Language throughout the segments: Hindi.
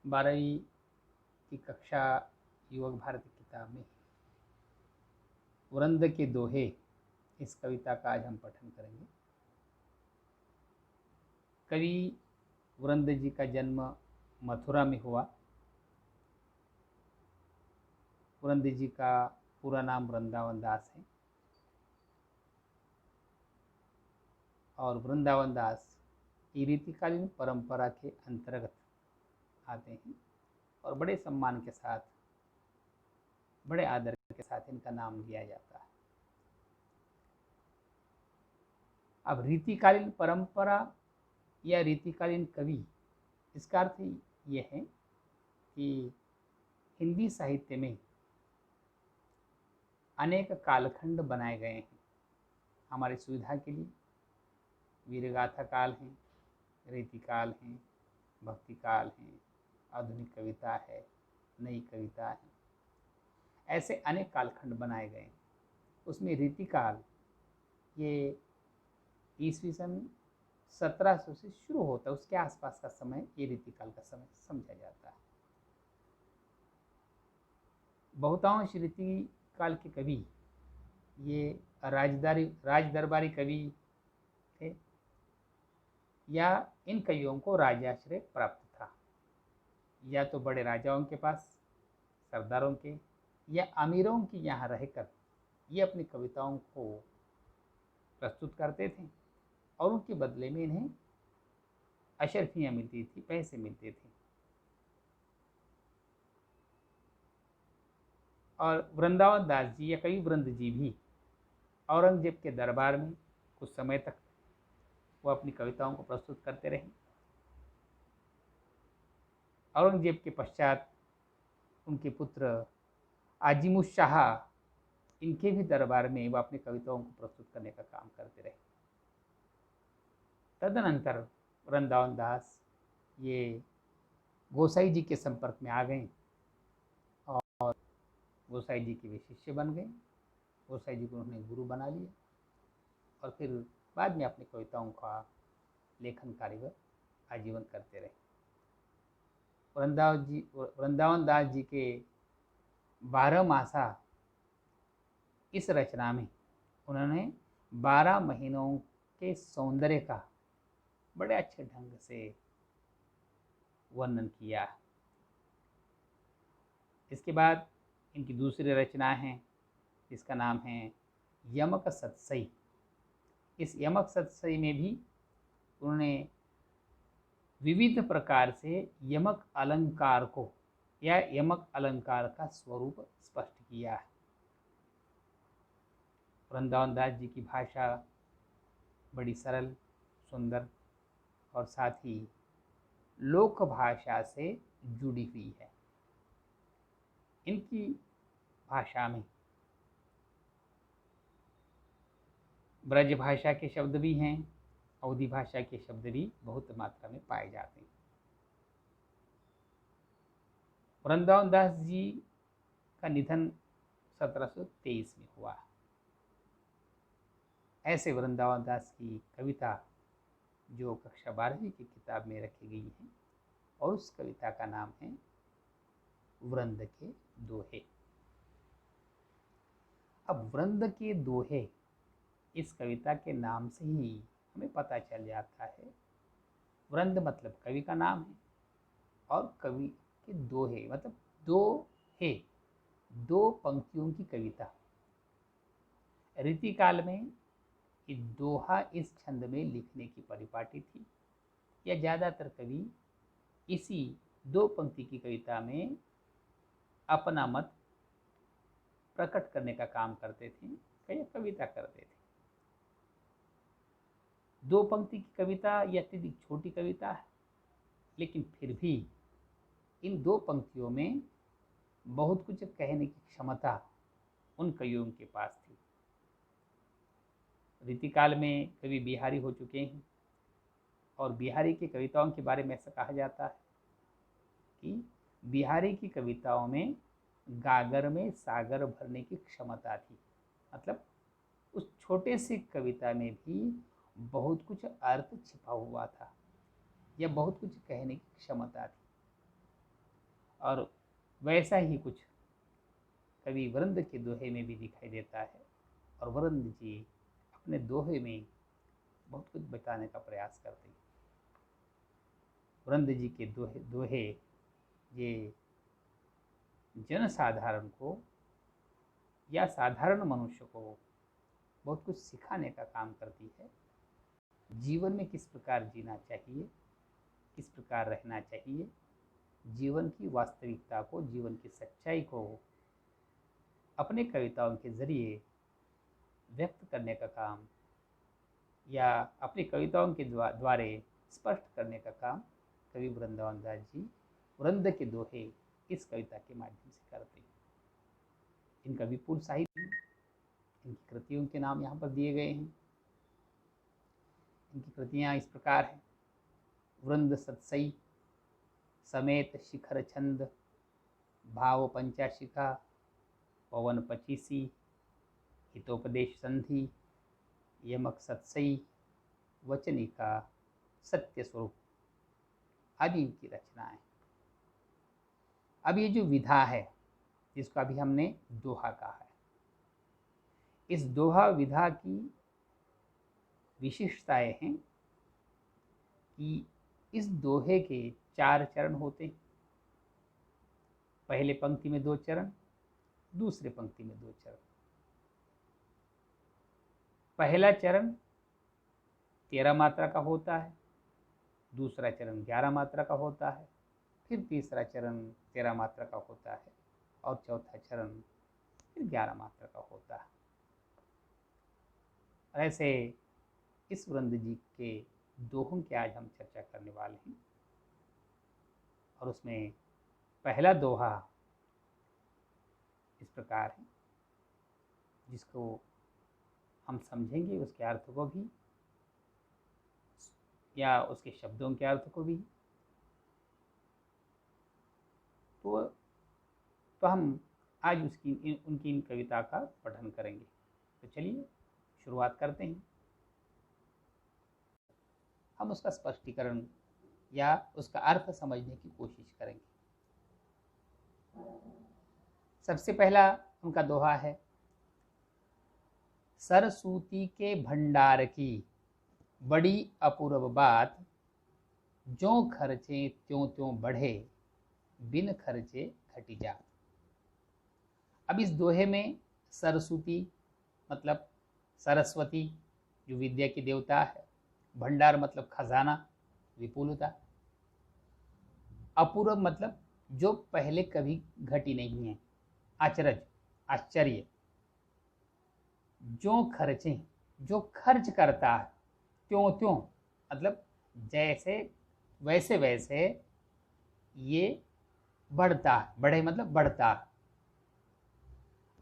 12वीं की कक्षा युवक भारती किताब में वृंद के दोहे इस कविता का आज हम पठन करेंगे। कवि वृंद जी का जन्म मथुरा में हुआ। वृंद जी का पूरा नाम वृंदावन दास है और वृंदावन दास ये रीतिकालीन परंपरा के अंतर्गत आते हैं और बड़े सम्मान के साथ, बड़े आदर के साथ इनका नाम लिया जाता है। अब रीतिकालीन परंपरा या रीतिकालीन कवि, इसका अर्थ ये है कि हिंदी साहित्य में अनेक कालखंड बनाए गए हैं हमारी सुविधा के लिए। वीरगाथा काल है, रीतिकाल हैं, भक्ति काल हैं, आधुनिक कविता है, नई कविता है, ऐसे अनेक कालखंड बनाए गए हैं। उसमें रीतिकाल ये ईस्वी सन 1700 से शुरू होता है, उसके आसपास का समय ये रीतिकाल का समय समझा जाता है। बहुतांश रीतिकाल के कवि ये राज दरबारी कवि थे या इन कवियों को राजाश्रय प्राप्त था, या तो बड़े राजाओं के पास, सरदारों के या अमीरों के यहाँ रहकर ये अपनी कविताओं को प्रस्तुत करते थे और उनके बदले में इन्हें अशर्फियाँ मिलती थी, पैसे मिलते थे। और वृंदावन दास जी या कवि वृंद जी भी औरंगजेब के दरबार में कुछ समय तक वो अपनी कविताओं को प्रस्तुत करते रहे। औरंगजेब के पश्चात उनके पुत्र आजिमुश शाह इनके भी दरबार में वो अपनी कविताओं को प्रस्तुत करने का काम करते रहे। तदनंतर वृंदावन दास ये गोसाई जी के संपर्क में आ गए और गोसाई जी के वे शिष्य बन गए। गोसाई जी को उन्होंने गुरु बना लिया और फिर बाद में अपनी कविताओं का लेखन कार्य आजीवन करते रहे। वृंदावन दास जी के 12 मासा इस रचना में उन्होंने 12 महीनों के सौंदर्य का बड़े अच्छे ढंग से वर्णन किया। इसके बाद इनकी दूसरी रचना है जिसका नाम है यमक सतसई। इस यमक सतसई में भी उन्होंने विविध प्रकार से यमक अलंकार को या यमक अलंकार का स्वरूप स्पष्ट किया है। वृंदावन दास जी की भाषा बड़ी सरल, सुंदर और साथ ही लोक भाषा से जुड़ी हुई है। इनकी भाषा में ब्रज भाषा के शब्द भी हैं, अवधी भाषा के शब्द भी बहुत मात्रा में पाए जाते हैं। वृंदावन दास जी का निधन 1723 में हुआ। ऐसे वृंदावन दास की कविता जो कक्षा 12वीं की किताब में रखी गई है और उस कविता का नाम है वृंद के दोहे। अब वृंद के दोहे इस कविता के नाम से ही हमें पता चल जाता है। वृंद मतलब कवि का नाम है और कवि के दोहे मतलब दोहे, 2 पंक्तियों की कविता। रीतिकाल में ये दोहा इस छंद में लिखने की परिपाटी थी या ज़्यादातर कवि इसी 2 पंक्ति की कविता में अपना मत प्रकट करने का काम करते थे या कविता करते थे। 2 पंक्ति की कविता यह अत्यधिक छोटी कविता है, लेकिन फिर भी इन 2 पंक्तियों में बहुत कुछ कहने की क्षमता उन कवियों के पास थी। रीतिकाल में कवि बिहारी हो चुके हैं और बिहारी की कविताओं के बारे में ऐसा कहा जाता है कि बिहारी की कविताओं में गागर में सागर भरने की क्षमता थी। मतलब उस छोटे से कविता में भी बहुत कुछ अर्थ छिपा हुआ था या बहुत कुछ कहने की क्षमता थी। और वैसा ही कुछ कवि वृंद के दोहे में भी दिखाई देता है। और वृंद जी अपने दोहे में बहुत कुछ बताने का प्रयास करते हैं। वृंद जी के दोहे ये जनसाधारण को या साधारण मनुष्य को बहुत कुछ सिखाने का काम करती है। जीवन में किस प्रकार जीना चाहिए, किस प्रकार रहना चाहिए, जीवन की वास्तविकता को, जीवन की सच्चाई को अपने कविताओं के जरिए व्यक्त करने का काम या अपनी कविताओं के द्वारे स्पष्ट करने का काम कवि वृंदावन दास जी वृंद के दोहे इस कविता के माध्यम से करते हैं। इनका विपुल साहित्य, इनकी कृतियों के नाम यहाँ पर दिए गए हैं। इनकी कृतियाँ इस प्रकार हैं: वृंद सत्सई, समेत शिखर छंद, भाव पंचाशिखा, पवन पचीसी, हितोपदेश संधि, यमक सत्सई, वचनिका, सत्य स्वरूप आदि इनकी रचनाएं। अब ये जो विधा है जिसको अभी हमने दोहा कहा है, इस दोहा विधा की विशिष्टताएं हैं कि इस दोहे के 4 चरण होते हैं। पहले पंक्ति में 2 चरण, दूसरे पंक्ति में 2 चरण। पहला चरण 13 मात्रा का होता है, दूसरा चरण 11 मात्रा का होता है, फिर तीसरा चरण 13 मात्रा का होता है और चौथा चरण फिर 11 मात्रा का होता है। ऐसे इस वृंद जी के दोहों की आज हम चर्चा करने वाले हैं। और उसमें पहला दोहा इस प्रकार है, जिसको हम समझेंगे उसके अर्थ को भी या उसके शब्दों के अर्थ को भी। तो हम आज उनकी इन कविता का पठन करेंगे। तो चलिए शुरुआत करते हैं। हम उसका स्पष्टीकरण या उसका अर्थ समझने की कोशिश करेंगे। सबसे पहला उनका दोहा है: सरसूती के भंडार की बड़ी अपूर्व बात, जो खर्चे त्यों त्यों बढ़े, बिन खर्चे घटी जात। अब इस दोहे में सरस्वती मतलब सरस्वती जो विद्या की देवता है, भंडार मतलब खजाना, विपुलता, अपूर्व मतलब जो पहले कभी घटी नहीं है, आचरज, आश्चर्य, जो खर्चे, जो खर्च करता है, त्यों त्यों मतलब जैसे वैसे वैसे ये बढ़ता है, बढ़े मतलब बढ़ता है।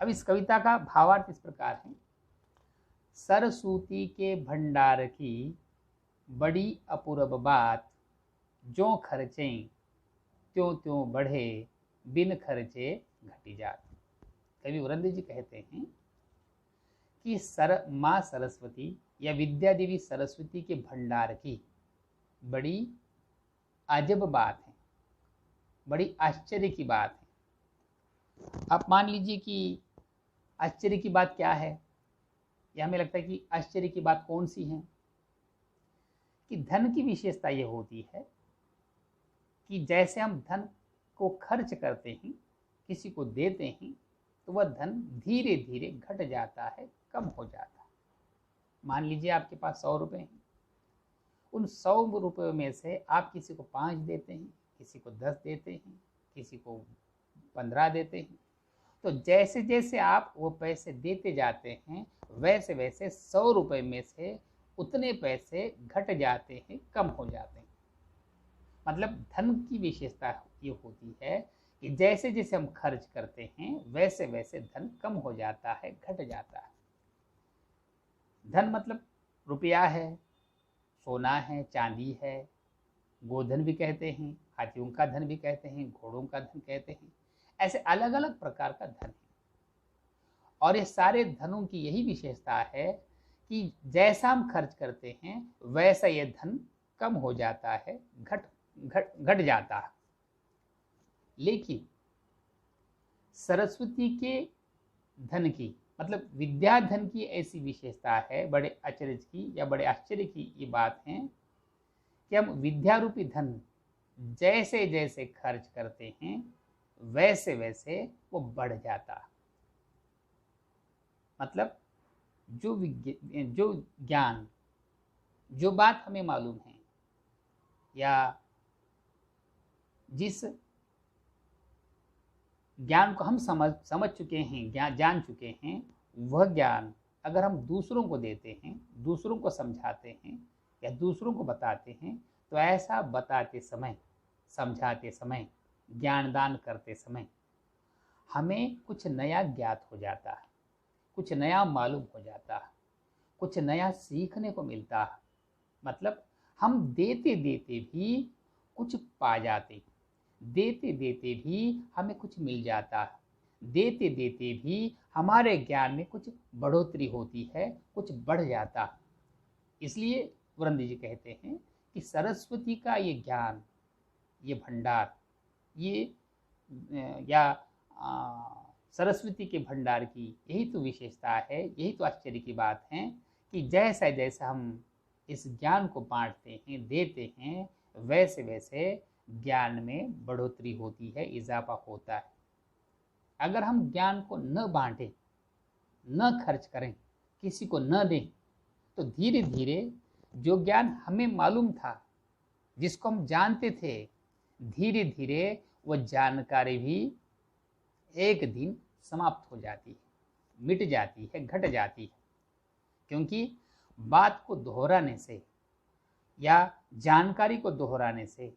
अब इस कविता का भावार्थ इस प्रकार है: सरसूती के भंडार की बड़ी अपूर्व बात, जो खर्चे त्यों त्यों बढ़े, बिन खर्चे घटी जात। कवि वृंद जी कहते हैं कि माँ सरस्वती या विद्या देवी सरस्वती के भंडार की बड़ी अजब बात है, बड़ी आश्चर्य की बात है। आप मान लीजिए कि आश्चर्य की बात क्या है, या हमें लगता है कि आश्चर्य की बात कौन सी है, कि धन की विशेषता ये होती है कि जैसे हम धन को खर्च करते हैं, किसी को देते हैं, तो वह धन धीरे धीरे घट जाता है, कम हो जाता है। मान लीजिए आपके पास 100 रुपये हैं, उन 100 रुपये में से आप किसी को 5 देते हैं, किसी को 10 देते हैं, किसी को 15 देते हैं। तो जैसे जैसे आप वो पैसे देते जाते हैं, वैसे वैसे 100 रुपये में से उतने पैसे घट जाते हैं, कम हो जाते हैं। मतलब धन की विशेषता ये होती है कि जैसे जैसे हम खर्च करते हैं, वैसे वैसे धन कम हो जाता है, घट जाता है। धन मतलब रुपया है, सोना है, चांदी है, गोधन भी कहते हैं, हाथियों का धन भी कहते हैं, घोड़ों का धन कहते हैं। ऐसे अलग अलग प्रकार का धन है। और ये सारे धनों की यही विशेषता है कि जैसा हम खर्च करते हैं, वैसा ये धन कम हो जाता है, घट जाता है। लेकिन सरस्वती के धन की मतलब विद्या धन की ऐसी विशेषता है, बड़े अचरज की या बड़े आश्चर्य की ये बात है कि हम विद्या रूपी धन जैसे जैसे खर्च करते हैं वैसे वैसे वो बढ़ जाता। मतलब जो ज्ञान, जो बात हमें मालूम है या जिस ज्ञान को हम समझ चुके हैं, जान चुके हैं, वह ज्ञान अगर हम दूसरों को देते हैं, दूसरों को समझाते हैं या दूसरों को बताते हैं, तो ऐसा बताते समय, समझाते समय, ज्ञानदान करते समय हमें कुछ नया ज्ञात हो जाता है, कुछ नया मालूम हो जाता है, कुछ नया सीखने को मिलता है। मतलब हम देते देते भी कुछ पा जाते, देते देते भी हमें कुछ मिल जाता है, देते देते भी हमारे ज्ञान में कुछ बढ़ोतरी होती है, कुछ बढ़ जाता है। इसलिए वृंद जी कहते हैं कि सरस्वती का ये ज्ञान, ये भंडार, ये या सरस्वती के भंडार की यही तो विशेषता है, यही तो आश्चर्य की बात है कि जैसा जैसा हम इस ज्ञान को बांटते हैं, देते हैं, वैसे वैसे ज्ञान में बढ़ोतरी होती है, इजाफा होता है। अगर हम ज्ञान को न बांटें, न खर्च करें, किसी को न दें, तो धीरे धीरे जो ज्ञान हमें मालूम था, जिसको हम जानते थे, धीरे धीरे वो जानकारी भी एक दिन समाप्त हो जाती है, मिट जाती है, घट जाती है। क्योंकि बात को दोहराने से या जानकारी को दोहराने से,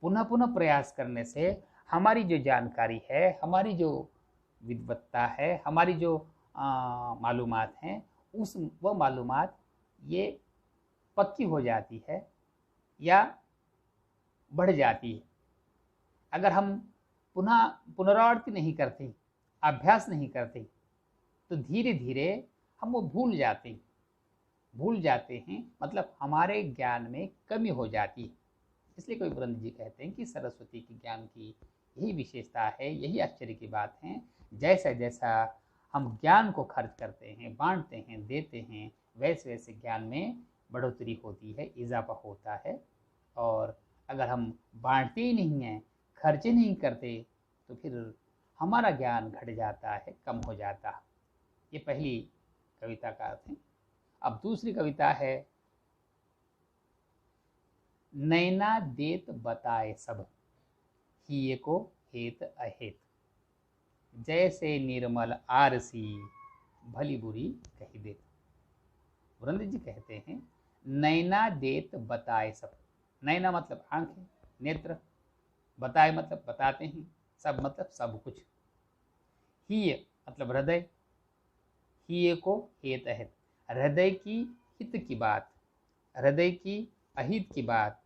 पुनः पुनः प्रयास करने से हमारी जो जानकारी है, हमारी जो विद्वत्ता है, हमारी जो मालूमात हैं, वह मालूमात ये पक्की हो जाती है या बढ़ जाती है। अगर हम पुनरावृत्ति नहीं करते, अभ्यास नहीं करते, तो धीरे धीरे हम वो भूल जाते हैं, मतलब हमारे ज्ञान में कमी हो जाती है। इसलिए कोई वृंद जी कहते हैं कि सरस्वती की ज्ञान की यही विशेषता है, यही आश्चर्य की बात है। जैसा जैसा हम ज्ञान को खर्च करते हैं, बांटते हैं, देते हैं, वैसे वैसे ज्ञान में बढ़ोतरी होती है, इजाफा होता है। और अगर हम बांटते ही नहीं हैं, खर्चे नहीं करते, तो फिर हमारा ज्ञान घट जाता है, कम हो जाता है। ये पहली कविता का अर्थ है। अब दूसरी कविता है, नैना देत बताए सब, हिये को हेत अहेत, जैसे निर्मल आरसी, भली बुरी कही देत। वृंद जी कहते हैं, नैना देत बताए सब। नैना मतलब आंखें, नेत्र, बताए मतलब बताते हैं, सब मतलब सब कुछ। हिय मतलब हृदय, हिये को हेत अहित, हृदय की हित की बात, हृदय की अहित की बात,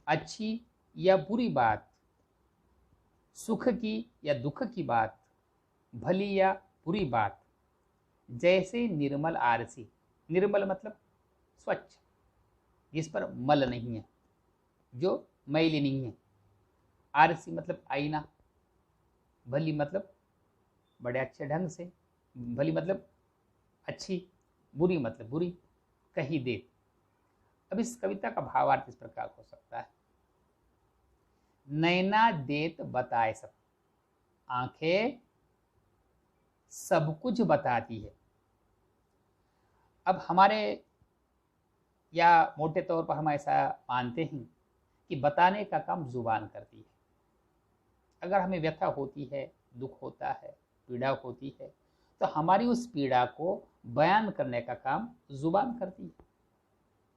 अच्छी या बुरी बात, सुख की या दुख की बात, भली या बुरी बात, जैसे निर्मल आरसी। निर्मल मतलब स्वच्छ, जिस पर मल नहीं है, जो मैली नहीं है। आरसी मतलब आईना। भली मतलब बड़े अच्छे ढंग से, भली मतलब अच्छी, बुरी मतलब बुरी कही दे। अब इस कविता का भावार्थ इस प्रकार हो सकता है, नैना देत बताए सब, आंखें सब कुछ बताती है। अब हमारे या मोटे तौर पर हम ऐसा मानते हैं कि बताने का काम जुबान करती है। अगर हमें व्यथा होती है, दुख होता है, पीड़ा होती है, तो हमारी उस पीड़ा को बयान करने का काम जुबान करती है।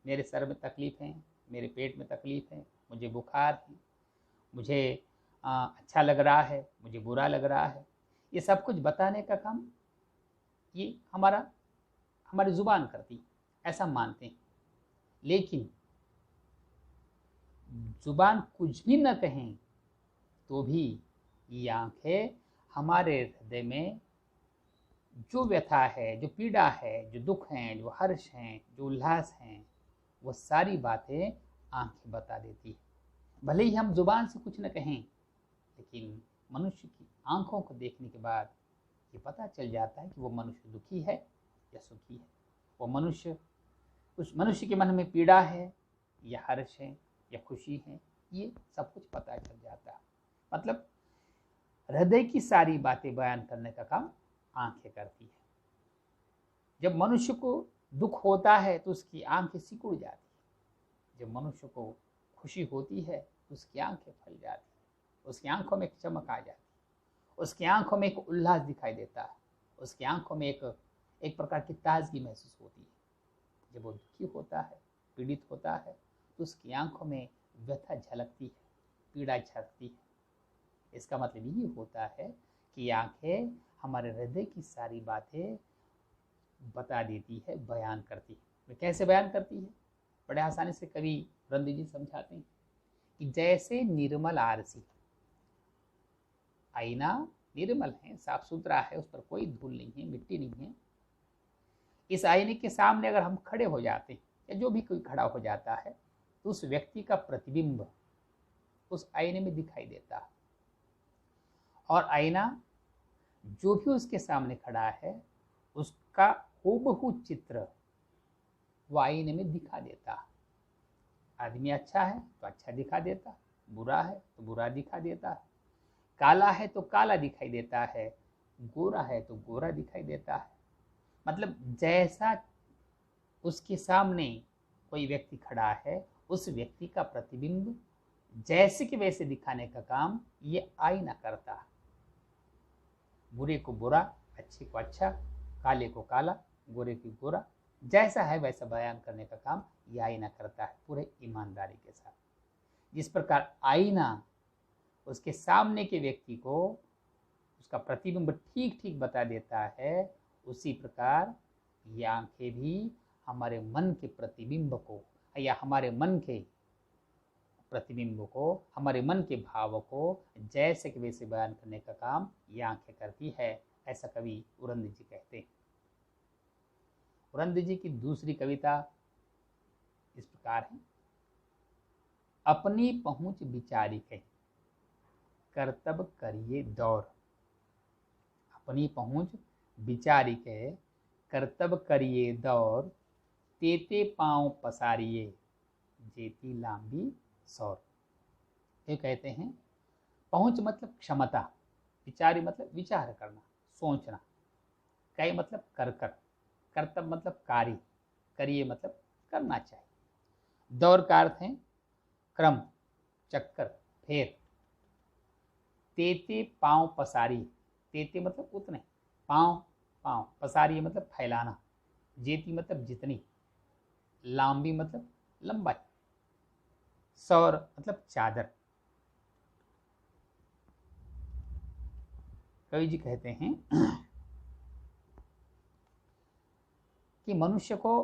मेरे सर में तकलीफ है, मेरे पेट में तकलीफ है, मुझे बुखार है, मुझे अच्छा लग रहा है, मुझे बुरा लग रहा है, ये सब कुछ बताने का काम ये हमारी जुबान करती है, ऐसा मानते हैं। लेकिन जुबान कुछ भी न कहें तो भी ये आंखें हमारे हृदय में जो व्यथा है, जो पीड़ा है, जो दुख हैं, जो हर्ष हैं, जो उल्लास हैं, वो सारी बातें आंखें बता देती है। भले ही हम जुबान से कुछ न कहें, लेकिन लेकिन मनुष्य की आंखों को देखने के बाद ये पता चल जाता है कि वो मनुष्य दुखी है या सुखी है, वो मनुष्य, उस मनुष्य के मन में पीड़ा है या हर्ष है या खुशी है, ये सब कुछ पता चल जाता है। मतलब हृदय की सारी बातें बयान करने का काम आंखें करती है। जब मनुष्य को दुख होता है तो उसकी आंखें सिकुड़ जाती है, जब मनुष्य को खुशी होती है तो उसकी आंखें फैल जाती है, उसकी आंखों में एक चमक आ जाती है, उसकी आंखों में एक उल्लास दिखाई देता है, उसकी आंखों में एक प्रकार की ताजगी महसूस होती है। जब वो दुखी होता है, पीड़ित होता है, तो उसकी आंखों में व्यथा झलकती है, पीड़ा झलकती है। इसका मतलब ये होता है कि आंखें हमारे हृदय की सारी बातें बता देती है, बयान करती है। वे कैसे बयान करती है? बड़े आसानी से कवि रंदी जी समझाते हैं कि जैसे निर्मल आरसी, आईना निर्मल है, साफ सुथरा है, उस पर कोई धूल नहीं है, मिट्टी नहीं है। इस आईने के सामने अगर हम खड़े हो जाते हैं या जो भी कोई खड़ा हो जाता है तो उस व्यक्ति का प्रतिबिंब उस आईने में दिखाई देता है, और आईना जो भी उसके सामने खड़ा है उसका हूबहू चित्र वो आईने में दिखा देता है। आदमी अच्छा है तो अच्छा दिखा देता, बुरा है तो बुरा दिखा देता, काला है तो काला दिखाई देता है, गोरा है तो गोरा दिखाई देता है। मतलब जैसा उसके सामने कोई व्यक्ति खड़ा है, उस व्यक्ति का प्रतिबिंब जैसे कि वैसे दिखाने का काम ये आईना करता है। बुरे को बुरा, अच्छे को अच्छा, काले को काला, गोरे को गोरा, जैसा है वैसा बयान करने का काम ये आईना करता है, पूरे ईमानदारी के साथ। जिस प्रकार आईना उसके सामने के व्यक्ति को उसका प्रतिबिंब ठीक ठीक बता देता है, उसी प्रकार ये आंखें भी हमारे मन के प्रतिबिंब को या हमारे मन के प्रतिबिंब को, हमारे मन के भाव को जैसे कि वैसे बयान करने का काम ये आंखें करती है। ऐसा कवि उरंद जी कहते हैं। उरंद जी की दूसरी कविता इस प्रकार है। अपनी पहुंच विचारी के करतब करिए दौर, अपनी पहुंच विचारी के करतब करिए दौर, तेते पांव पसारिए जेती लांबी सौर। ये कहते हैं पहुंच मतलब क्षमता, विचारी मतलब विचार करना, सोचना, कई मतलब कर कर, कर्तव्य मतलब कार्य, करिए मतलब करना चाहिए, दौर का अर्थ है क्रम, चक्कर, फेर। तेते पांव पसारी, तेते मतलब उतने, पांव पांव, पसारी मतलब फैलाना, जेती मतलब जितनी, लांबी मतलब लंबाई, सौर मतलब चादर। कवि जी कहते हैं कि मनुष्य को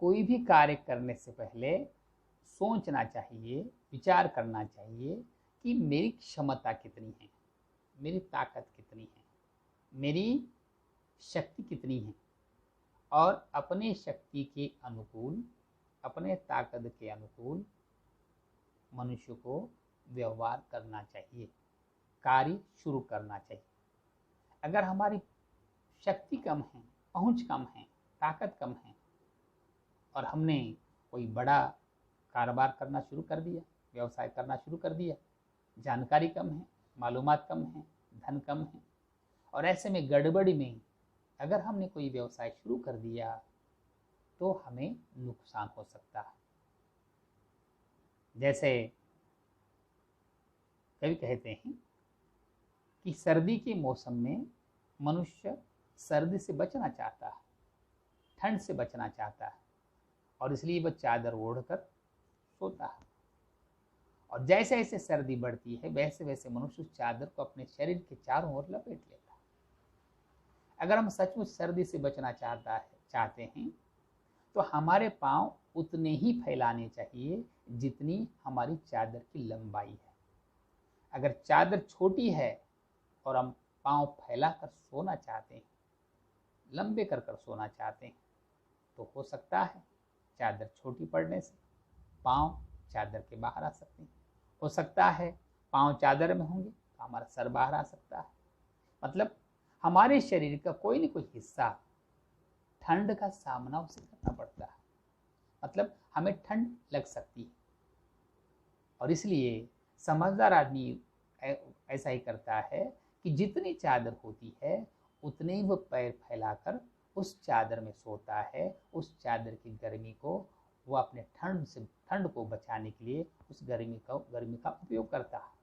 कोई भी कार्य करने से पहले सोचना चाहिए, विचार करना चाहिए कि मेरी क्षमता कितनी है, मेरी ताकत कितनी है, मेरी शक्ति कितनी है, और अपने शक्ति के अनुकूल, अपने ताकत के अनुकूल मनुष्य को व्यवहार करना चाहिए, कार्य शुरू करना चाहिए। अगर हमारी शक्ति कम है, पहुंच कम है, ताकत कम है, और हमने कोई बड़ा कारोबार करना शुरू कर दिया, व्यवसाय करना शुरू कर दिया, जानकारी कम है, मालूमात कम है, धन कम है, और ऐसे में गड़बड़ी में अगर हमने कोई व्यवसाय शुरू कर दिया तो हमें नुकसान हो सकता है। जैसे कवि कहते हैं कि सर्दी के मौसम में मनुष्य सर्दी से बचना चाहता है, ठंड से बचना चाहता है, और इसलिए वह चादर ओढ़कर सोता है। और जैसे जैसे सर्दी बढ़ती है वैसे वैसे मनुष्य उस चादर को अपने शरीर के चारों ओर लपेट लेता है। अगर हम सचमुच सर्दी से बचना चाहते हैं तो हमारे पांव उतने ही फैलाने चाहिए जितनी हमारी चादर की लंबाई है। अगर चादर छोटी है और हम पांव फैलाकर सोना चाहते हैं, लंबे कर कर सोना चाहते हैं, तो हो सकता है चादर छोटी पड़ने से पांव चादर के बाहर आ सकते हैं, हो सकता है पांव चादर में होंगे तो हमारा सर बाहर आ सकता है। मतलब हमारे शरीर का कोई न कोई हिस्सा ठंड का सामना उसे करना पड़ता है, मतलब हमें ठंड लग सकती है। और इसलिए समझदार आदमी ऐसा ही करता है कि जितनी चादर होती है उतने ही वो पैर फैलाकर उस चादर में सोता है। उस चादर की गर्मी को वो अपने ठंड को बचाने के लिए उस गर्मी का उपयोग करता है।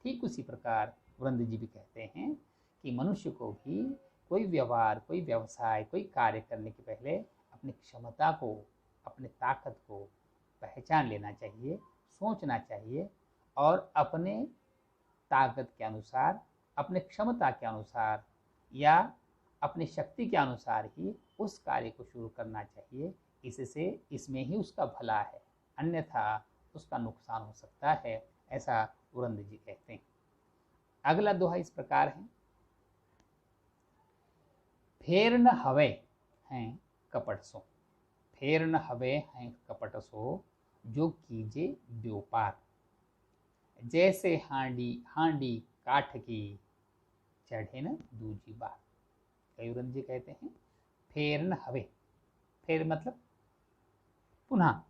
ठीक उसी प्रकार वृंद जी भी कहते हैं कि मनुष्य को भी कोई व्यवहार, कोई व्यवसाय, कोई कार्य करने के पहले अपनी क्षमता को, अपने ताकत को पहचान लेना चाहिए, सोचना चाहिए और अपने ताकत के अनुसार, अपने क्षमता के अनुसार या अपनी शक्ति के अनुसार ही उस कार्य को शुरू करना चाहिए। इससे इसमें ही उसका भला है, अन्यथा उसका नुकसान हो सकता है, ऐसा वृंद जी कहते हैं। अगला दोहा इस प्रकार है, फेर न हवे हैं कपट सो, फेर न हवे हैं कपट सो, जो कीजे व्यापार, जैसे हांडी हांडी काठ की, चढ़े न दूजी बार। कयुरंद जी कहते हैं फेर न हवे, फेर मतलब पुनः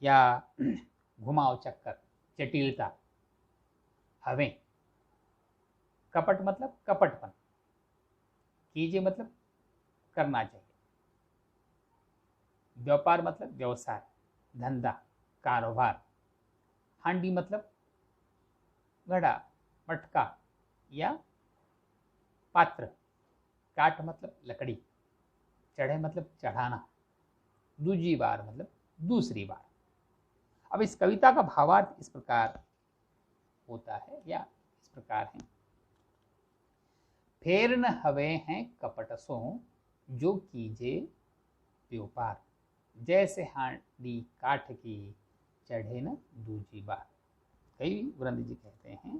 या घुमाव चक्कर, जटिलता। हवे कपट मतलब कपटपन, कीजिए मतलब करना चाहिए, व्यापार मतलब व्यवसाय, धंधा, कारोबार। हांडी मतलब घड़ा, मटका या पात्र, काठ मतलब लकड़ी, चढ़े मतलब चढ़ाना, दूजी बार मतलब दूसरी बार। अब इस कविता का भावार्थ इस प्रकार होता है या इस प्रकार है, फेर न हवे हैं कपट सो, जो कीजे व्यापार, जैसे हांडी काठ की, चढ़े न दूजी बार। कई वृंद जी कहते हैं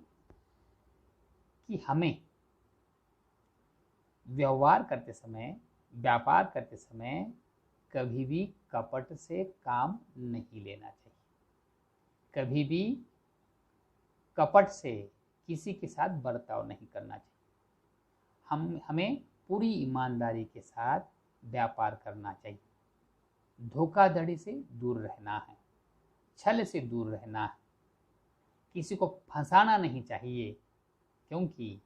कि हमें व्यवहार करते समय, व्यापार करते समय कभी भी कपट से काम नहीं लेना चाहिए, कभी भी कपट से किसी के साथ बर्ताव नहीं करना चाहिए। हमें पूरी ईमानदारी के साथ व्यापार करना चाहिए, धोखाधड़ी से दूर रहना है, छल से दूर रहना है, किसी को फंसाना नहीं चाहिए। क्योंकि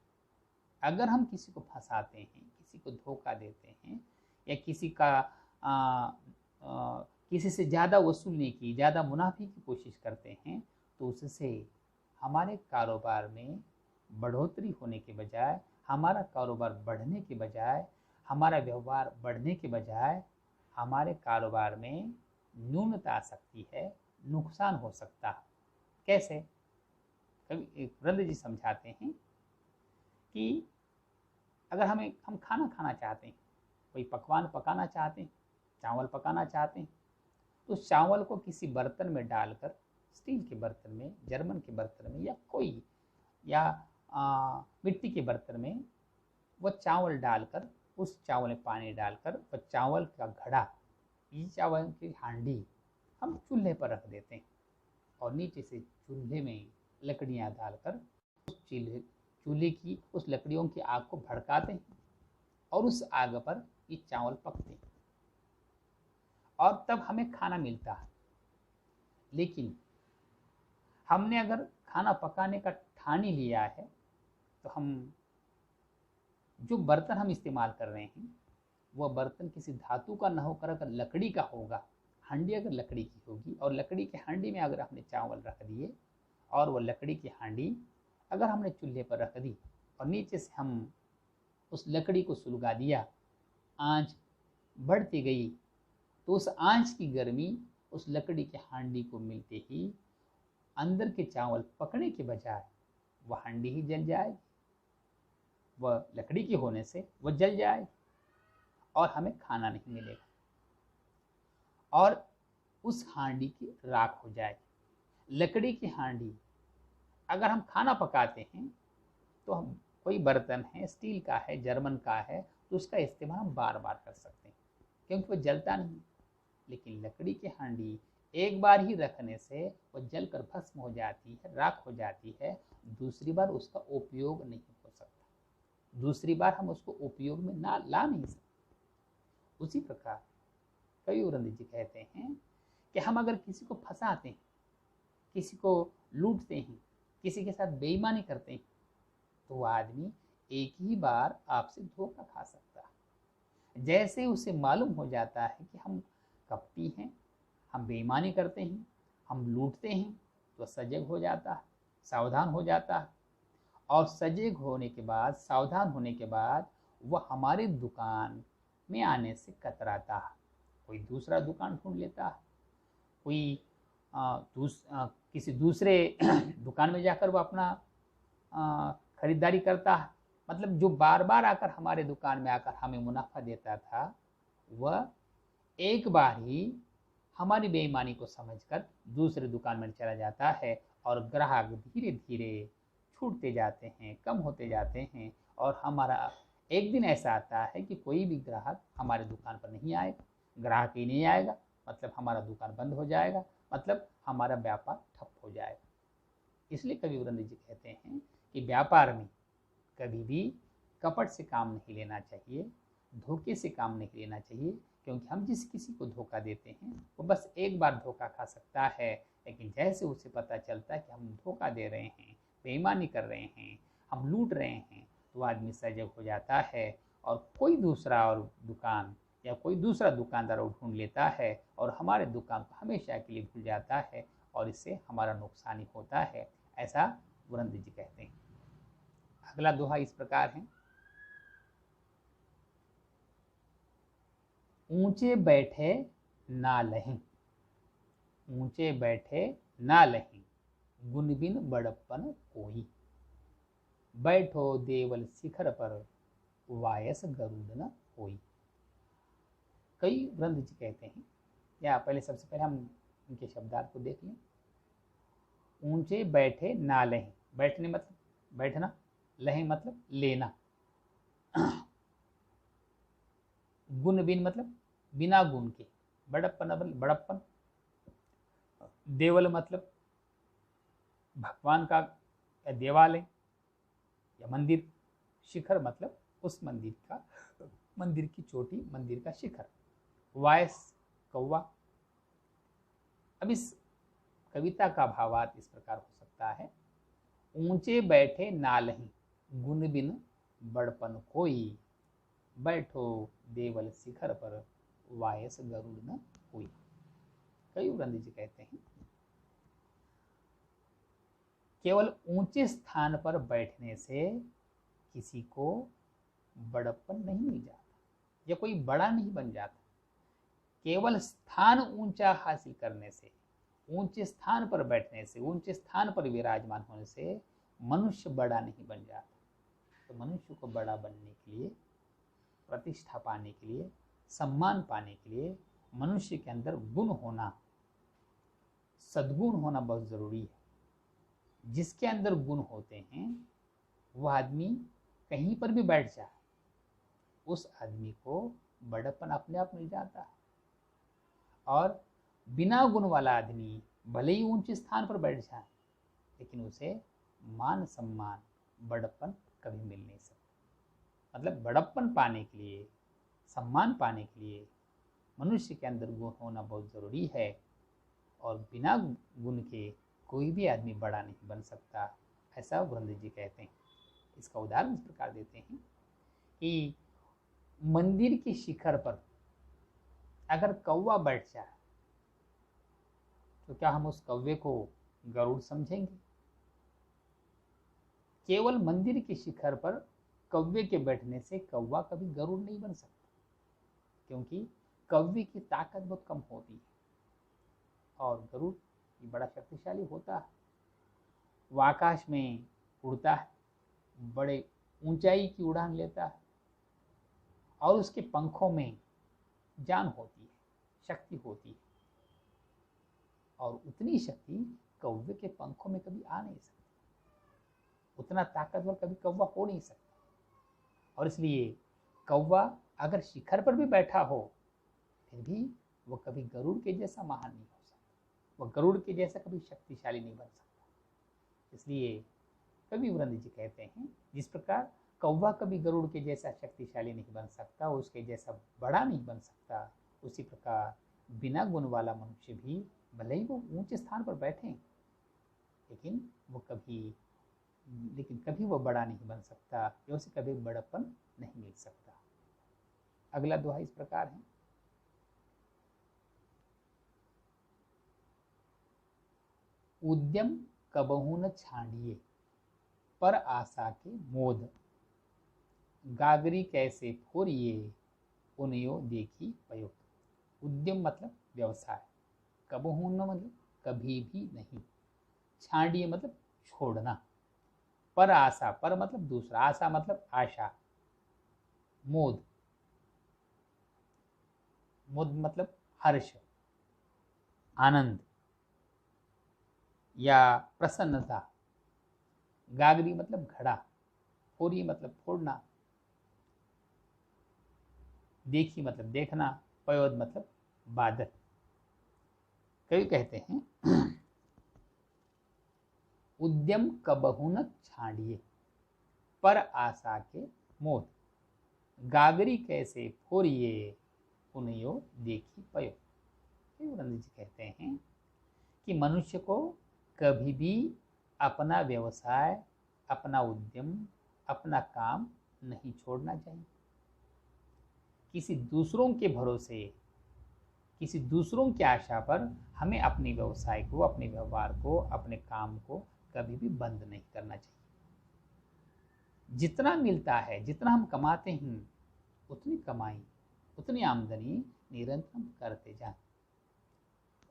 अगर हम किसी को फंसाते हैं, किसी को धोखा देते हैं या किसी से ज़्यादा वसूलने की, ज़्यादा मुनाफे की कोशिश करते हैं, तो उससे हमारे कारोबार में बढ़ोतरी होने के बजाय, हमारा कारोबार बढ़ने के बजाय, हमारा व्यवहार बढ़ने के बजाय हमारे कारोबार में न्यूनता आ सकती है, नुकसान हो सकता है। कैसे? कभी वृंद जी समझाते हैं कि अगर हम खाना खाना चाहते हैं, कोई पकवान पकाना चाहते हैं, चावल पकाना चाहते हैं, तो चावल को किसी बर्तन में डालकर, स्टील के बर्तन में, जर्मन के बर्तन में या कोई या मिट्टी के बर्तन में वो चावल डालकर, उस चावल में पानी डालकर वह चावल का घड़ा, ये चावल की हांडी हम चूल्हे पर रख देते हैं और नीचे से चूल्हे में लकड़ियाँ डालकर उस चूल्हे की उस लकड़ियों की आग को भड़काते हैं और उस आग पर ये चावल पकते हैं और तब हमें खाना मिलता है। लेकिन हमने अगर खाना पकाने का ठान ही लिया है तो हम जो बर्तन हम इस्तेमाल कर रहे हैं वह बर्तन किसी धातु का न होकर अगर लकड़ी का होगा, हांडी अगर लकड़ी की होगी और लकड़ी के हांडी में अगर हमने चावल रख दिए और वह लकड़ी की हांडी अगर हमने चूल्हे पर रख दी और नीचे से हम उस लकड़ी को सुलगा दिया, आंच बढ़ती गई, तो उस आंच की गर्मी उस लकड़ी के हांडी को मिलते ही अंदर के चावल पकने के बजाय वह हांडी ही जल जाएगी, वह लकड़ी की होने से वह जल जाएगी और हमें खाना नहीं मिलेगा और उस हांडी की राख हो जाएगी। लकड़ी की हांडी अगर हम खाना पकाते हैं तो हम कोई बर्तन है, स्टील का है, जर्मन का है, तो उसका इस्तेमाल हम बार बार कर सकते हैं क्योंकि वो जलता नहीं। लेकिन लकड़ी की हांडी एक बार ही रखने से वो जलकर भस्म हो जाती है, राख हो जाती है, दूसरी बार उसका उपयोग नहीं हो सकता, दूसरी बार हम उसको उपयोग में ना ला नहीं सकते। उसी प्रकार कवि वृंद जी कहते हैं कि हम अगर किसी को फंसाते हैं, किसी को लूटते हैं, किसी के साथ बेईमानी करते हैं, तो वह आदमी एक ही बार आपसे धोखा खा सकता है। जैसे उसे मालूम हो जाता है कि हम कपटी हैं, हम बेईमानी करते हैं, हम लूटते हैं, तो सजग हो जाता है, सावधान हो जाता है। और सजग होने के बाद, सावधान होने के बाद वह हमारी दुकान में आने से कतराता है, कोई दूसरा दुकान ढूंढ लेता है, कोई किसी दूसरे दुकान में जाकर वो अपना खरीदारी करता है। मतलब जो बार बार आकर हमारे दुकान में आकर हमें मुनाफा देता था, वह एक बार ही हमारी बेईमानी को समझकर दूसरे दुकान में चला जाता है और ग्राहक धीरे धीरे छूटते जाते हैं, कम होते जाते हैं। और हमारा एक दिन ऐसा आता है कि कोई भी ग्राहक हमारे दुकान पर नहीं आएगा, ग्राहक ही नहीं आएगा, मतलब हमारा दुकान बंद हो जाएगा, मतलब हमारा व्यापार ठप हो जाएगा। इसलिए कवि वृंद जी कहते हैं कि व्यापार में कभी भी कपट से काम नहीं लेना चाहिए, धोखे से काम नहीं लेना चाहिए, क्योंकि हम जिस किसी को धोखा देते हैं वो बस एक बार धोखा खा सकता है, लेकिन जैसे उसे पता चलता है कि हम धोखा दे रहे हैं, बेईमानी कर रहे हैं, हम लूट रहे हैं, तो आदमी सजग हो जाता है और कोई दूसरा और दुकान या कोई दूसरा दुकानदार ढूंढ लेता है और हमारे दुकान को हमेशा के लिए भूल जाता है और इससे हमारा नुकसान ही होता है, ऐसा वृंद जी कहते हैं। अगला दोहा इस प्रकार है, ऊंचे बैठे ना लहीं, ऊंचे बैठे ना लहीं, गुण बिन बड़प्पन कोई, बैठो देवल शिखर पर, वायस गरुड़ न होई। कई वृंद जी कहते हैं, या पहले सबसे पहले हम उनके शब्दार्थ को देख लें। ऊंचे बैठे ना लहीं, बैठने मतलब बैठना, लहीं मतलब लेना, गुण बिन मतलब बिना गुण के, बड़प्पन मतलब बड़प्पन, देवल मतलब भगवान का या देवालय या मंदिर, शिखर मतलब उस मंदिर का, मंदिर की चोटी, मंदिर का शिखर, वायस कौवा। अब इस कविता का भावार्थ इस प्रकार हो सकता है, ऊंचे बैठे ना लहीं, गुण बिन बड़पन कोई, बैठो देवल शिखर पर, वायस गरुड़ न हुई। कई वृंद जी कहते हैं, केवल ऊंचे स्थान पर बैठने से किसी को बड़प्पन नहीं मिल जाता या कोई बड़ा नहीं बन जाता। केवल स्थान ऊंचा हासिल करने से, ऊंचे स्थान पर बैठने से, ऊंचे स्थान पर विराजमान होने से मनुष्य बड़ा नहीं बन जाता। तो मनुष्य को बड़ा बनने के लिए, प्रतिष्ठा पाने के लिए, सम्मान पाने के लिए मनुष्य के अंदर गुण होना, सद्गुण होना बहुत जरूरी है। जिसके अंदर गुण होते हैं वह आदमी कहीं पर भी बैठ जाए, उस आदमी को बड़प्पन अपने आप मिल जाता है। और बिना गुण वाला आदमी भले ही ऊंचे स्थान पर बैठ जाए, लेकिन उसे मान सम्मान, बड़प्पन कभी मिल नहीं सकता। मतलब बड़प्पन पाने के लिए, सम्मान पाने के लिए मनुष्य के अंदर गुण होना बहुत ज़रूरी है, और बिना गुण के कोई भी आदमी बड़ा नहीं बन सकता, ऐसा वृंद जी कहते हैं। इसका उदाहरण इस प्रकार देते हैं कि मंदिर के शिखर पर अगर कौवा बैठ जाए तो क्या हम उस कौवे को गरुड़ समझेंगे? केवल मंदिर के शिखर पर कौवे के बैठने से कौवा कभी गरुड़ नहीं बन सकता, क्योंकि कौवे की ताकत बहुत कम होती है और गरुड़ बड़ा शक्तिशाली होता है। वह आकाश में उड़ता है, बड़े ऊंचाई की उड़ान लेता है और उसके पंखों में जान होती है, शक्ति होती है, और उतनी शक्ति कौवे के पंखों में कभी आ नहीं सकती, उतना ताकतवर कभी कौवा हो नहीं सकता। और इसलिए कौवा अगर शिखर पर भी बैठा हो फिर भी वो कभी गरुड़ के जैसा महान नहीं हो सकता। वह गरुड़ के जैसा कभी शक्तिशाली नहीं बन सकता। इसलिए कवि वृंद जी कहते हैं, जिस प्रकार कौवा कभी गरुड़ के जैसा शक्तिशाली नहीं बन सकता, उसके जैसा बड़ा नहीं बन सकता, उसी प्रकार बिना गुण वाला मनुष्य भी भले ही वो ऊंचे स्थान पर बैठे लेकिन कभी वो बड़ा नहीं बन सकता, या उसे कभी बड़प्पन नहीं मिल सकता। अगला दोहा इस प्रकार है, उद्यम कबहू न छांडिए, पर आशा के मोद, गागरी कैसे फोरिए, उन्यो देखी पयो। उद्यम मतलब व्यवसाय, कबहू न मतलब कभी भी नहीं, छांडिए मतलब छोड़ना, पर आशा, पर मतलब दूसरा, आशा मतलब आशा, मोद, मोद मतलब हर्ष, आनंद या प्रसन्नता, गागरी मतलब घड़ा, फोरी मतलब फोड़ना, देखी मतलब देखना, पयोद मतलब बादल। कवि कहते हैं, उद्यम कबहू न छाड़िए, पर आशा के मोद, गागरी कैसे फोरिए, उन्यो देखी पयो। वृंद जी कहते हैं कि मनुष्य को कभी भी अपना व्यवसाय, अपना उद्यम, अपना काम नहीं छोड़ना चाहिए। किसी दूसरों के भरोसे, किसी दूसरों की आशा पर हमें अपने व्यवसाय को, अपने व्यवहार को, अपने काम को कभी भी बंद नहीं करना चाहिए। जितना मिलता है, जितना हम कमाते हैं, उतनी कमाई, उतनी आमदनी निरंतर हम करते जाएं।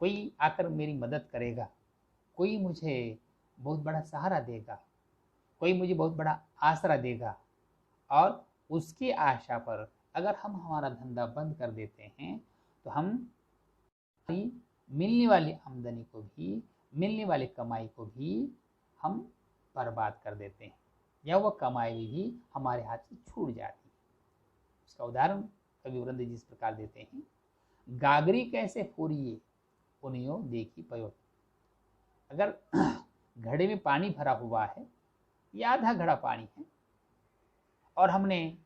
कोई आकर मेरी मदद करेगा, कोई मुझे बहुत बड़ा सहारा देगा, कोई मुझे बहुत बड़ा आसरा देगा, और उसकी आशा पर अगर हम हमारा धंधा बंद कर देते हैं तो हम मिलने वाली आमदनी को भी, मिलने वाली कमाई को भी हम बर्बाद कर देते हैं, या वह कमाई भी हमारे हाथ से छूट जाती है। उसका उदाहरण कवि वृंद जी इस प्रकार देते हैं, गागरी कैसे फोरिए, उन्यो देखी पयो। अगर घड़े में पानी भरा हुआ है, या आधा घड़ा पानी है, और हमने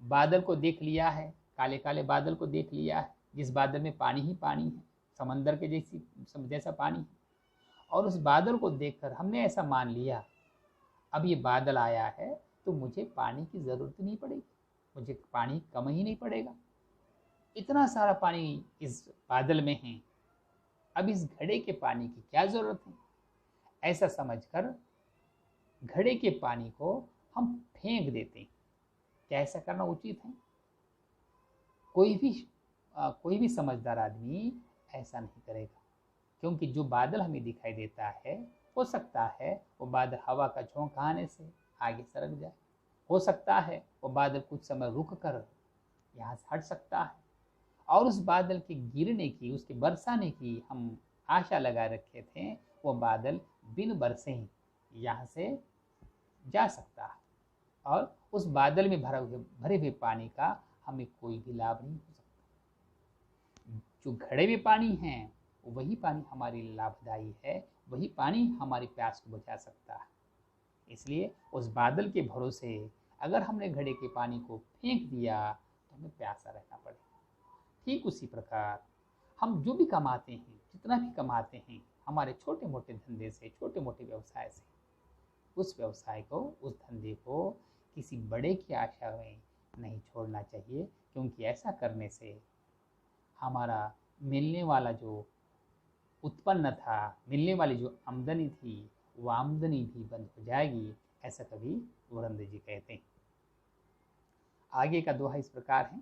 बादल को देख लिया है, काले काले बादल को देख लिया है, जिस बादल में पानी ही पानी है, समंदर के जैसा पानी है, और उस बादल को देखकर हमने ऐसा मान लिया, अब ये बादल आया है तो मुझे पानी की ज़रूरत नहीं पड़ेगी, मुझे पानी कम ही नहीं पड़ेगा, इतना सारा पानी इस बादल में है, अब इस घड़े के पानी की क्या ज़रूरत है। ऐसा समझकर घड़े के पानी को हम फेंक देते हैं। क्या ऐसा करना उचित है? कोई भी समझदार आदमी ऐसा नहीं करेगा, क्योंकि जो बादल हमें दिखाई देता है, हो सकता है वो बादल हवा का झोंका आने से आगे सरक जाए, हो सकता है वो बादल कुछ समय रुक कर यहाँ से हट सकता है, और उस बादल के गिरने की, उसके बरसाने की हम आशा लगा रखे थे, वो बादल बिन बरसे ही यहाँ से जा सकता है, और उस बादल में भरे हुए पानी का हमें कोई भी लाभ नहीं हो सकता। जो घड़े में पानी है, वही पानी हमारे लिए लाभदायी है, वही पानी हमारी प्यास को बुझा सकता है। इसलिए उस बादल के भरोसे अगर हमने घड़े के पानी को फेंक दिया तो हमें प्यासा रहना पड़ेगा। ठीक उसी प्रकार हम जो भी कमाते हैं, जितना भी कमाते हैं, हमारे छोटे मोटे धंधे से, छोटे मोटे व्यवसाय से, उस व्यवसाय को, उस धंधे को किसी बड़े की आशा में नहीं छोड़ना चाहिए, क्योंकि ऐसा करने से हमारा मिलने वाला जो उत्पन्न था, मिलने वाली जो आमदनी थी, वो आमदनी भी बंद हो जाएगी, ऐसा कवि वृंद जी कहते हैं। आगे का दोहा इस प्रकार है,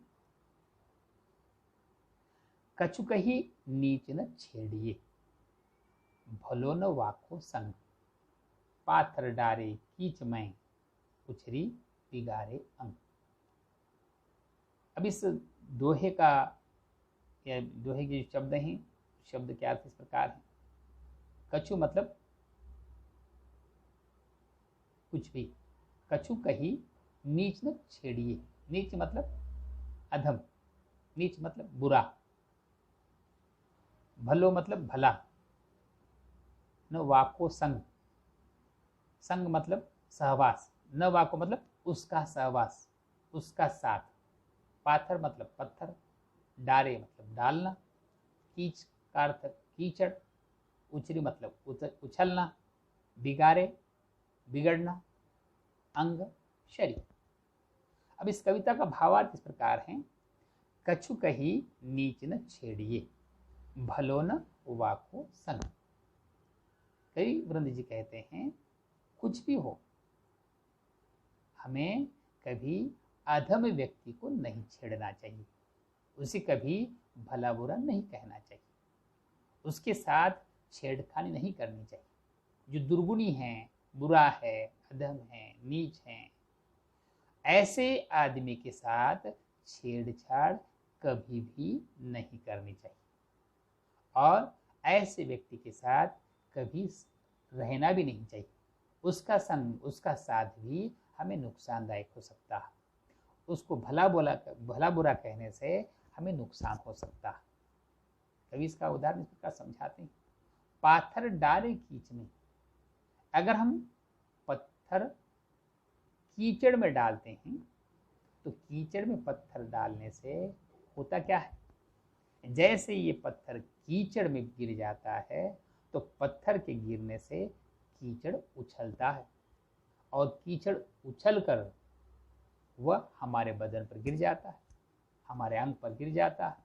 कछु कही नीच न छेड़िए, भलो न वाको संग, पाथर डारे कीच में, उछरी बिगाड़े अंग। अब इस दोहे का, या दोहे के जो शब्द हैं, शब्द के अर्थ इस प्रकार है। कछु मतलब कुछ भी, कछु कही नीच न छेड़िए, नीच मतलब अधम, नीच मतलब बुरा, भलो मतलब भला, न वाको संग, संग मतलब सहवास, न वाको मतलब उसका सहवास, उसका साथ। पाथर मतलब पत्थर, डारे मतलब डालना, कीच का अर्थ कीचड़, उचरी मतलब उछलना, बिगाड़े बिगड़ना, अंग शरीर। अब इस कविता का भावार्थ इस प्रकार है, कछु कही नीच न छेड़िए, भलो न वाको संग। कवि वृंद जी कहते हैं कुछ भी हो, हमें कभी अधम व्यक्ति को नहीं छेड़ना चाहिए, उसे कभी भला बुरा नहीं कहना चाहिए, उसके साथ छेड़खानी नहीं करनी चाहिए। जो दुर्गुणी है, बुरा है, अधम है, नीच है, ऐसे आदमी के साथ छेड़छाड़ कभी भी नहीं करनी चाहिए, और ऐसे व्यक्ति के साथ कभी रहना भी नहीं चाहिए। उसका संग, उसका साथ भी हमें नुकसानदायक हो सकता है, उसको भला बुरा कहने से हमें नुकसान हो सकता है। कभी इसका उदाहरण इस प्रकार समझाते हैं, पाथर डारे कीचने। अगर हम पत्थर कीचड़ में डालते हैं तो कीचड़ में पत्थर डालने से होता क्या है, जैसे ये पत्थर कीचड़ में गिर जाता है तो पत्थर के गिरने से कीचड़ उछलता है, और कीचड़ उछलकर वह हमारे बदन पर गिर जाता है, हमारे अंग पर गिर जाता है।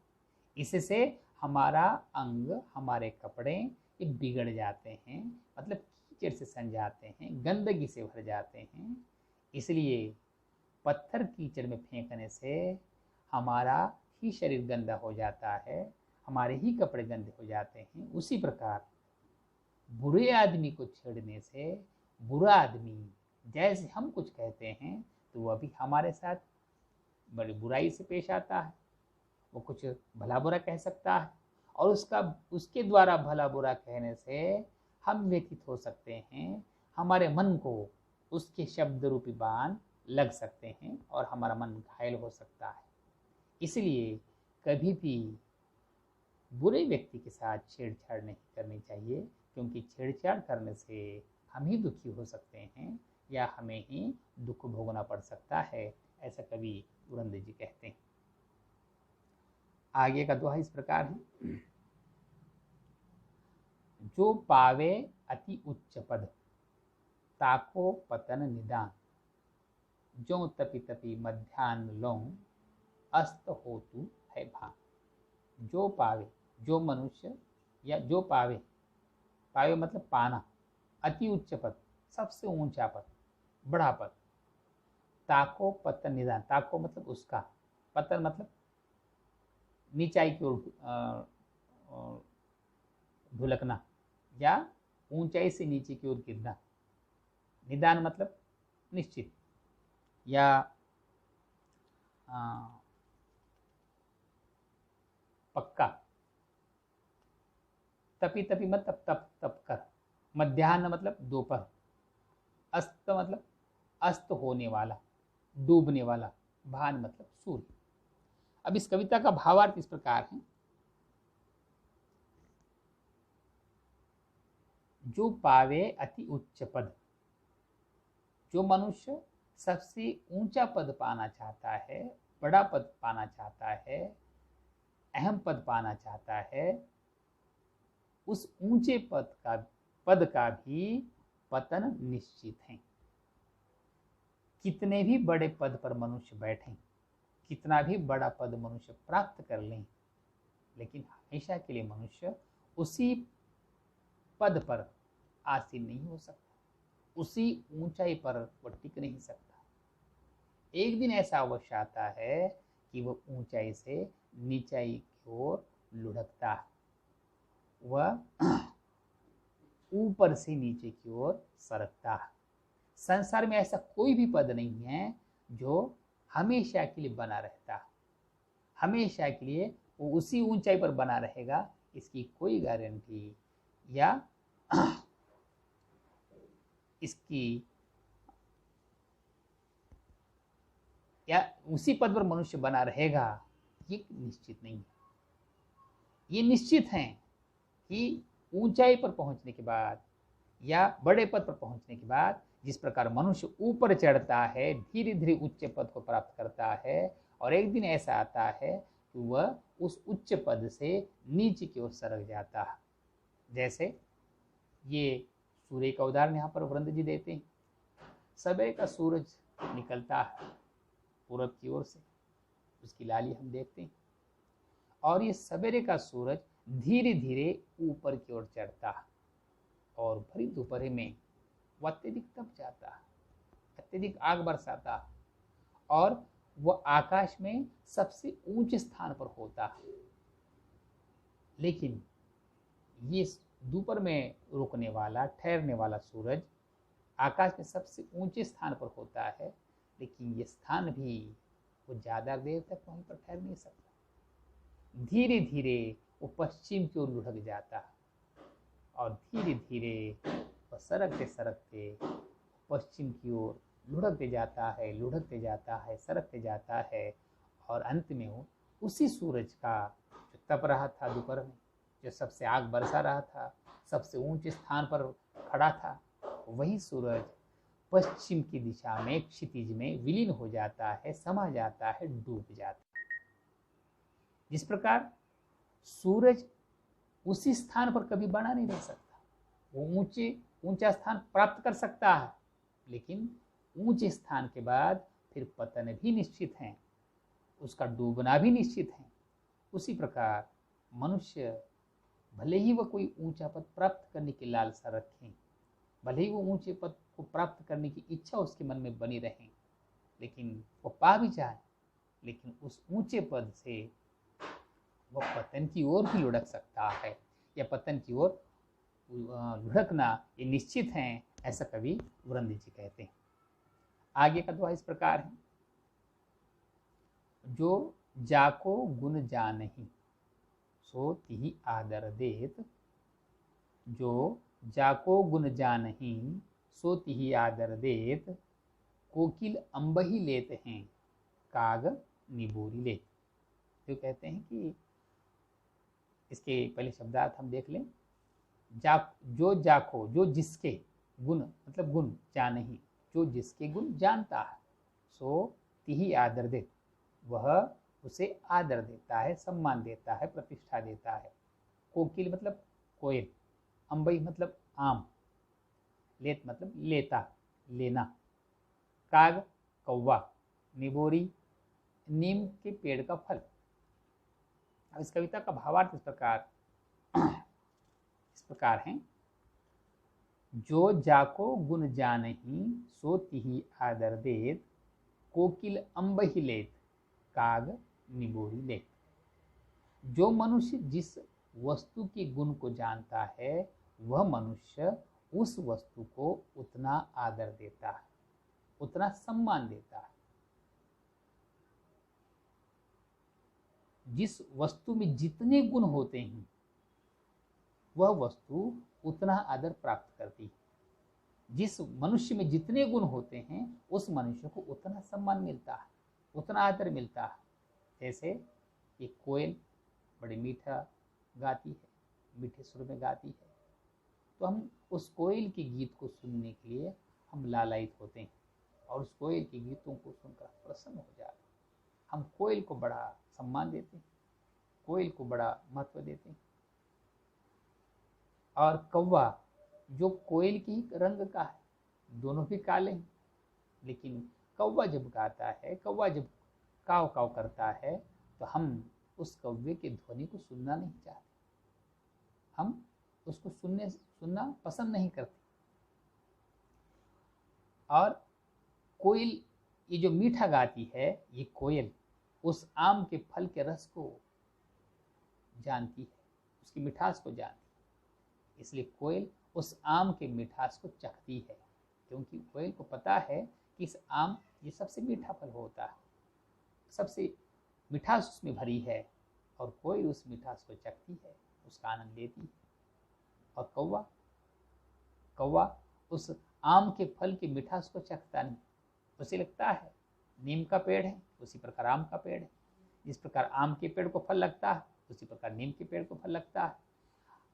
इससे हमारा अंग, हमारे कपड़े ये बिगड़ जाते हैं, मतलब कीचड़ से सन जाते हैं, गंदगी से भर जाते हैं। इसलिए पत्थर कीचड़ में फेंकने से हमारा ही शरीर गंदा हो जाता है, हमारे ही कपड़े गंदे हो जाते हैं। उसी प्रकार बुरे आदमी को छेड़ने से बुरा आदमी जैसे हम कुछ कहते हैं तो वह भी हमारे साथ बड़ी बुराई से पेश आता है, वो कुछ भला बुरा कह सकता है, और उसके द्वारा भला बुरा कहने से हम व्यथित हो सकते हैं, हमारे मन को उसके शब्द रूपी बाण लग सकते हैं और हमारा मन घायल हो सकता है। इसलिए कभी भी बुरे व्यक्ति के साथ छेड़छाड़ नहीं करनी चाहिए, क्योंकि छेड़छाड़ करने से हम ही दुखी हो सकते हैं या हमें ही दुख भोगना पड़ सकता है, ऐसा कवि वृंद जी कहते हैं। आगे का दोहा इस प्रकार है, जो पावे अति उच्च पद, ताको पतन निदान, जो तपि तपि मध्यान्ह लौं, अस्त होतु है भान। जो पावे, जो मनुष्य या जो पावे, पावे मतलब पाना, अति उच्च पद सबसे ऊंचा पद, बड़ा पद, ताको पतन निदान, ताको मतलब उसका, पतन मतलब नीचाई की ओर ढुलकना या ऊंचाई से नीचे की ओर गिरना, निदान मतलब निश्चित या पक्का, तपी तपी मतलब तप तप कर, मध्याह्न मतलब दोपहर, अस्त मतलब अस्त होने वाला, डूबने वाला, भान मतलब सूर्य। अब इस कविता का भावार्थ इस प्रकार है, जो पावे अति उच्च पद, जो मनुष्य सबसे ऊंचा पद पाना चाहता है, बड़ा पद पाना चाहता है, अहम पद पाना चाहता है, उस ऊंचे पद का भी पतन निश्चित है। कितने भी बड़े पद पर मनुष्य बैठें, कितना भी बड़ा पद मनुष्य प्राप्त कर लें, लेकिन हमेशा के लिए मनुष्य उसी पद पर आसीन नहीं हो सकता, उसी ऊंचाई पर वह टिक नहीं सकता। एक दिन ऐसा अवश्य आता है कि वह ऊंचाई से नीचाई की ओर लुढ़कता है, वह ऊपर से नीचे की ओर सरकता है। संसार में ऐसा कोई भी पद नहीं है जो हमेशा के लिए बना रहता है, हमेशा के लिए वो उसी ऊंचाई पर बना रहेगा, इसकी कोई गारंटी या इसकी या उसी पद पर मनुष्य बना रहेगा, ये निश्चित नहीं है। ये निश्चित है कि ऊंचाई पर पहुंचने के बाद या बड़े पद पर पहुंचने के बाद जिस प्रकार मनुष्य ऊपर चढ़ता है, धीरे धीरे उच्च पद को प्राप्त करता है, और एक दिन ऐसा आता है कि वह उस उच्च पद से नीचे की ओर सरक जाता है। जैसे ये सूर्य का उदाहरण यहाँ पर वृंद जी देते हैं। सवेरे का सूरज निकलता है पूरब की ओर से, उसकी लाली हम देखते हैं, और ये सवेरे का सूरज धीरे धीरे ऊपर की ओर चढ़ता है, और भरी दोपहर में वह अत्यधिक तप जाता है, अत्यधिक आग बरसाता है, और वह आकाश में सबसे ऊंचे स्थान पर होता है। लेकिन ये दोपहर में रुकने वाला, ठहरने वाला सूरज आकाश में सबसे ऊंचे स्थान पर होता है, लेकिन ये स्थान भी वो ज़्यादा देर तक वहीं पर ठहर नहीं सकता। धीरे धीरे वो पश्चिम की ओर लुढ़क जाता है, और धीरे धीरे वह सरकते सरकते पश्चिम की ओर लुढ़कते जाता है, लुढ़कते जाता है, सरकते जाता है, और अंत में वो उसी सूरज का जो तप रहा था दोपहर में, जो सबसे आग बरसा रहा था, सबसे ऊंचे स्थान पर खड़ा था, वही सूरज पश्चिम की दिशा में क्षितिज में विलीन हो जाता है, समा जाता है, डूब जाता है। जिस प्रकार सूरज उसी स्थान पर कभी बना नहीं रह सकता, वो ऊंचा स्थान प्राप्त कर सकता है, लेकिन ऊंचे स्थान के बाद फिर पतन भी निश्चित है, उसका डूबना भी निश्चित है। उसी प्रकार मनुष्य भले ही वह कोई ऊंचा पद प्राप्त करने की लालसा रखें, भले ही वो ऊंचे पद को प्राप्त करने की इच्छा उसके मन में बनी रहे, लेकिन वो पा भी जाए, लेकिन उस ऊंचे पद से वह पतन की ओर भी लुढ़क सकता है, या पतन की ओर लुढ़कना ये निश्चित है, ऐसा कवि वृंद जी कहते हैं। आगे का दोहा इस प्रकार है। जो जाको गुण जानहि सो तिहि आदर देत, जो जाको गुण जानहि सो तिहि आदर देत, कोकिल अंबही लेत हैं काग निबोरी लेत। जो कहते हैं कि इसके पहले शब्दार्थ हम देख लें। जो जाको, जो जिसके, गुण मतलब गुण, जानहि जो जिसके गुण जानता है, सो तिहि आदर देत वह उसे आदर देता है, सम्मान देता है, प्रतिष्ठा देता है। कोकिल मतलब कोयल, अंबई मतलब आम, लेत मतलब लेता, लेना, काग कौवा, निबोरी नीम के पेड़ का फल। अब इस कविता का भावार्थ इस प्रकार है। जो जाको गुण जानहि सो तिहि आदर देत, कोकिल अंबही लेत काग निबोरी लेत। जो मनुष्य जिस वस्तु के गुण को जानता है, वह मनुष्य उस वस्तु को उतना आदर देता है, उतना सम्मान देता है। जिस वस्तु में जितने गुण होते हैं, वह वस्तु उतना आदर प्राप्त करती है। जिस मनुष्य में जितने गुण होते हैं, उस मनुष्य को उतना सम्मान मिलता है, उतना आदर मिलता है। जैसे ये कोयल बड़े मीठा गाती है, मीठे सुर में गाती है, तो हम उस कोयल के गीत को सुनने के लिए हम लालायित होते हैं, और उस कोयल के गीतों को सुनकर प्रसन्न हो जाते हैं। हम कोयल को बड़ा सम्मान देते हैं, कोयल को बड़ा महत्व देते हैं। और कौवा, जो कोयल की ही रंग का है, दोनों भी काले हैं, लेकिन कौवा जब गाता है, कौवा जब काव काव करता है, तो हम उस कौवे के ध्वनि को सुनना नहीं चाहते, हम उसको सुनना पसंद नहीं करते। और कोयल ये जो मीठा गाती है, ये कोयल उस आम के फल के रस को जानती है, उसकी मिठास को जानती है, इसलिए कोयल उस आम के मिठास को चखती है, क्योंकि कोयल को पता है कि इस आम ये सबसे मीठा फल होता है, सबसे मिठास उसमें भरी है, और कोयल उस मिठास को चखती है, उसका आनंद लेती है। और कौवा उस आम के फल की मिठास को चखता नहीं, उसे लगता है नीम का पेड़ है, उसी प्रकार आम का पेड़ है। जिस प्रकार आम के पेड़ को फल लगता है, उसी प्रकार नीम के पेड़ को फल लगता है।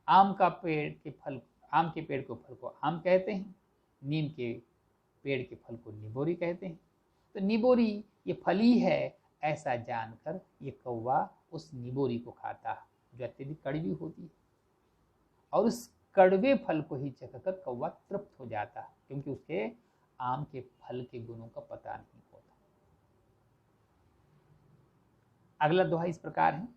आम का पेड़ के फल, आम के पेड़ को फल को आम कहते हैं, नीम के पेड़ के फल को निबोरी कहते हैं। तो निबोरी ये फली है ऐसा जानकर ये कौवा उस निबोरी को खाता है जो अत्यधिक कड़वी होती है, और उस कड़वे फल को ही चखकर कौवा तृप्त हो जाता है, क्योंकि उसके आम के फल के गुणों का पता नहीं होता। अगला दोहा इस प्रकार है,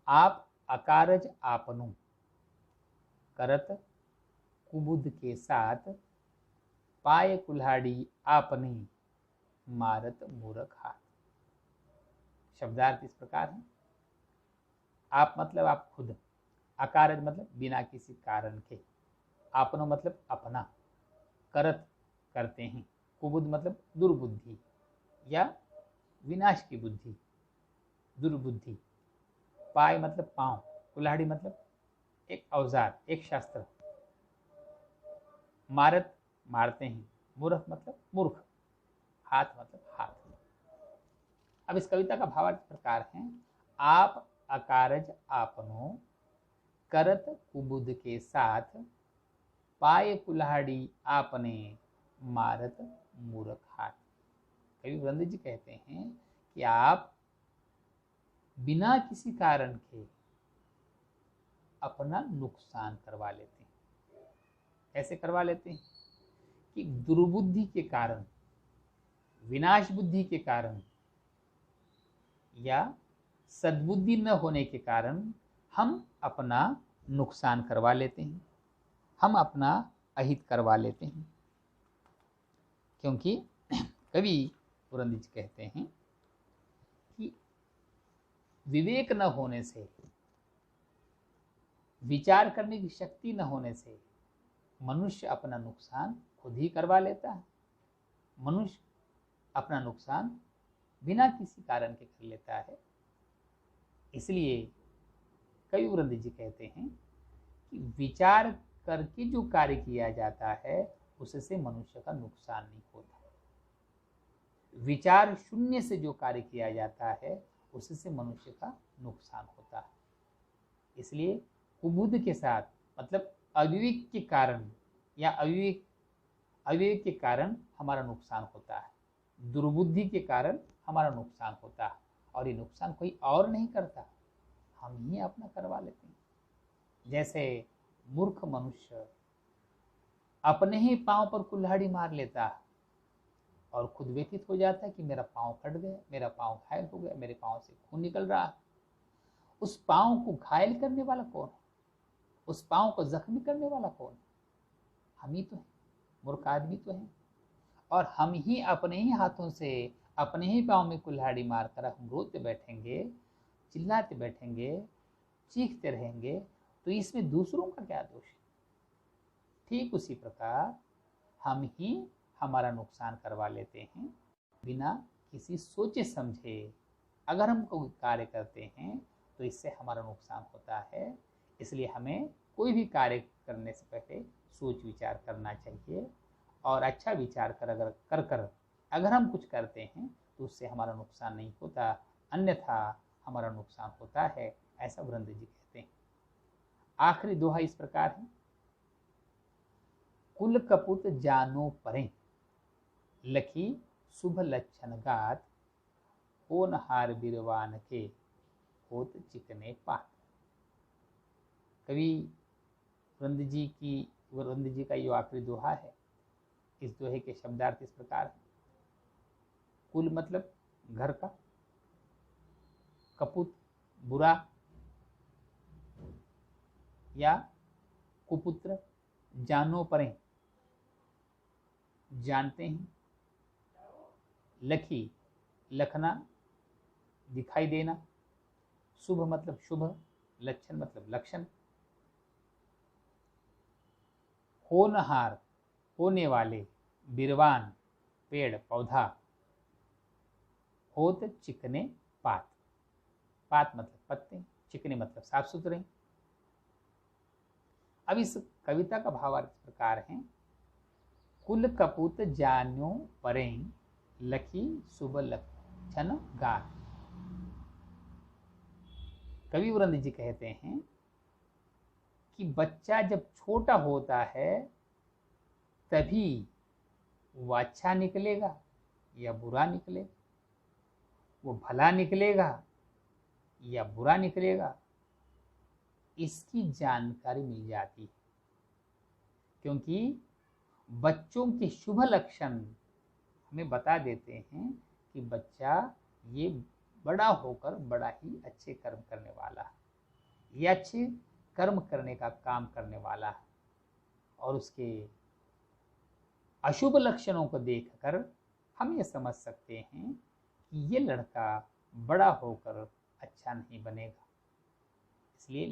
आप अकारज आपनु करत कुबुद के साथ, पाए कुल्हाड़ी आपनी मारत मूरख हाथ। शब्दार्थ इस प्रकार है, आप मतलब आप खुद, अकारज मतलब बिना किसी कारण के, आपनो मतलब अपना, करत करते हैं, कुबुद मतलब दुर्बुद्धि या विनाश की बुद्धि, दुर्बुद्धि, पाय मतलब पांव, कुल्हाड़ी मतलब एक औजार, एक शस्त्र, मारत मारते हैं, मूर्ख मतलब मूर्ख, हाथ मतलब हाथ। अब इस कविता का भावार्थ प्रकार है, आप अकारज आपनो करत कुबुद के साथ, पाए कुल्हाड़ी आपने मारत मूर्ख हाथ। कवि वृंद जी कहते हैं कि आप बिना किसी कारण के अपना नुकसान करवा लेते हैं। कैसे करवा लेते हैं कि दुर्बुद्धि के कारण, विनाश बुद्धि के कारण या सद्बुद्धि न होने के कारण हम अपना नुकसान करवा लेते हैं, हम अपना अहित करवा लेते हैं। क्योंकि कवि पुरंदर जी कहते हैं कि विवेक न होने से, विचार करने की शक्ति न होने से मनुष्य अपना नुकसान खुद ही करवा लेता है। मनुष्य अपना नुकसान बिना किसी कारण के कर लेता है। इसलिए कवि वृंद जी कहते हैं कि विचार करके जो कार्य किया जाता है उससे मनुष्य का नुकसान नहीं होता। विचार शून्य से जो कार्य किया जाता है उससे मनुष्य का नुकसान होता है। इसलिए कुबुद के साथ मतलब अविवेक के कारण या अविवेक के कारण हमारा नुकसान होता है, दुर्बुद्धि के कारण हमारा नुकसान होता है, और ये नुकसान कोई और नहीं करता, हम ही अपना करवा लेते हैं। जैसे मूर्ख मनुष्य अपने ही पांव पर कुल्हाड़ी मार लेता है और खुद व्यथित हो जाता है कि मेरा पांव कट गया, मेरा पांव घायल हो गया, मेरे पांव से खून निकल रहा है। उस पांव को घायल करने वाला कौन है? उस पांव को जख्मी करने वाला कौन है? हम ही तो हैं, मूर्ख आदमी तो हैं। और हम ही अपने ही हाथों से अपने ही पांव में कुल्हाड़ी मारकर हम रोते बैठेंगे, चिल्लाते बैठेंगे, चीखते रहेंगे, तो इसमें दूसरों का क्या दोष है? ठीक उसी प्रकार हम ही हमारा नुकसान करवा लेते हैं बिना किसी सोचे समझे। अगर हम कोई कार्य करते हैं तो इससे हमारा नुकसान होता है। इसलिए हमें कोई भी कार्य करने से पहले सोच विचार करना चाहिए, और अच्छा विचार अगर हम कुछ करते हैं तो उससे हमारा नुकसान नहीं होता, अन्यथा हमारा नुकसान होता है, ऐसा वृंद जी कहते हैं। आखिरी दोहा इस प्रकार है, कुल कपूत जानो परे, लखी शुभ लक्षण गात, होनहार बिरवान के होत चिकने पात। कवि वृंद जी का ये आखिरी दोहा है। इस दोहे के शब्दार्थ इस प्रकार है, कुल मतलब घर का, कपूत बुरा या कुपुत्र, जानो परे जानते हैं, लखी लखना दिखाई देना, शुभ मतलब शुभ, लक्षण मतलब लक्षण, होनहार होने वाले, बिरवान पेड़ पौधा, होत चिकने पात, पात मतलब पत्ते, चिकने मतलब साफ सुथरे। अब इस कविता का भावार्थ प्रकार है, कुल कपूत जान्यो परे, लखी शुभ लक्षण गात। कवि वृंद जी कहते हैं कि बच्चा जब छोटा होता है तभी वो अच्छा निकलेगा या बुरा निकलेगा, वो भला निकलेगा या बुरा निकलेगा, इसकी जानकारी मिल जाती है। क्योंकि बच्चों के शुभ लक्षण हमें बता देते हैं कि बच्चा ये बड़ा होकर बड़ा ही अच्छे कर्म करने वाला है, ये अच्छे कर्म करने का काम करने वाला है। और उसके अशुभ लक्षणों को देखकर हम ये समझ सकते हैं कि ये लड़का बड़ा होकर अच्छा नहीं बनेगा। इसलिए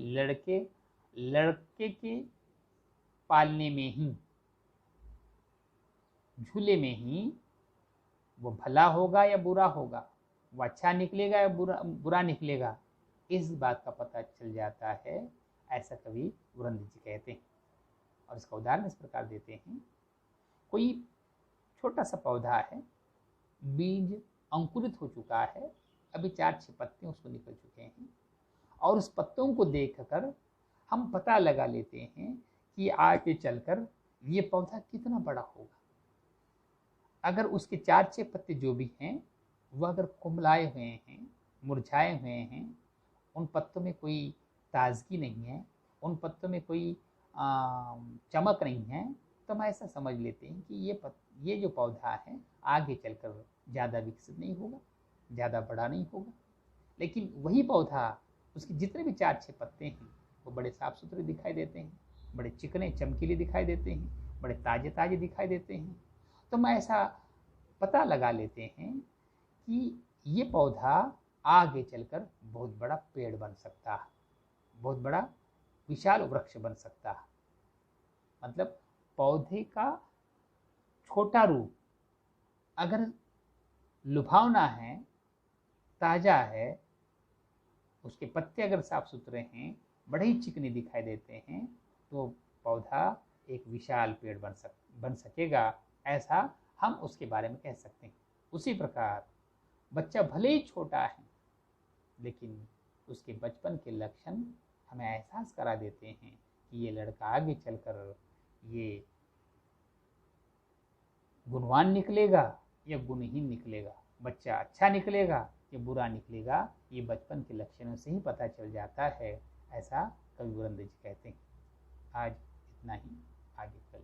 लड़के के पालने में ही, झूले में ही वो भला होगा या बुरा होगा, वो अच्छा निकलेगा या बुरा निकलेगा, इस बात का पता चल जाता है। ऐसा कवि वृंद जी कहते हैं। और इसका उदाहरण इस प्रकार देते हैं। कोई छोटा सा पौधा है, बीज अंकुरित हो चुका है, अभी 4-6 पत्ते उसको निकल चुके हैं, और उस पत्तों को देखकर हम पता लगा लेते हैं कि आगे चलकर ये पौधा कितना बड़ा होगा। अगर उसके 4-6 पत्ते जो भी हैं वह अगर कुम्हलाए हुए हैं, मुरझाए हुए हैं, उन पत्तों में कोई ताजगी नहीं है, उन पत्तों में कोई चमक नहीं है, तो हम ऐसा समझ लेते हैं कि ये जो पौधा है आगे चलकर ज़्यादा विकसित नहीं होगा, ज़्यादा बड़ा नहीं होगा। लेकिन वही पौधा, उसके जितने भी 4-6 पत्ते हैं वो बड़े साफ सुथरे दिखाई देते हैं, बड़े चिकने चमकीले दिखाई देते हैं, बड़े ताजे ताजे दिखाई देते हैं। तो हम ऐसा पता लगा लेते हैं कि ये पौधा आगे चलकर बहुत बड़ा पेड़ बन सकता है, बहुत बड़ा विशाल वृक्ष बन सकता है। मतलब पौधे का छोटा रूप अगर लुभावना है, ताजा है, उसके पत्ते अगर साफ सुथरे हैं, बड़े ही चिकने दिखाई देते हैं, तो पौधा एक विशाल पेड़ बन सकेगा, ऐसा हम उसके बारे में कह सकते हैं। उसी प्रकार बच्चा भले ही छोटा है, लेकिन उसके बचपन के लक्षण हमें एहसास करा देते हैं कि ये लड़का आगे चलकर ये गुणवान निकलेगा या गुणहीन निकलेगा, बच्चा अच्छा निकलेगा या बुरा निकलेगा, ये बचपन के लक्षणों से ही पता चल जाता है। ऐसा कवि वृंद जी कहते हैं। आज इतना ही, आगे कल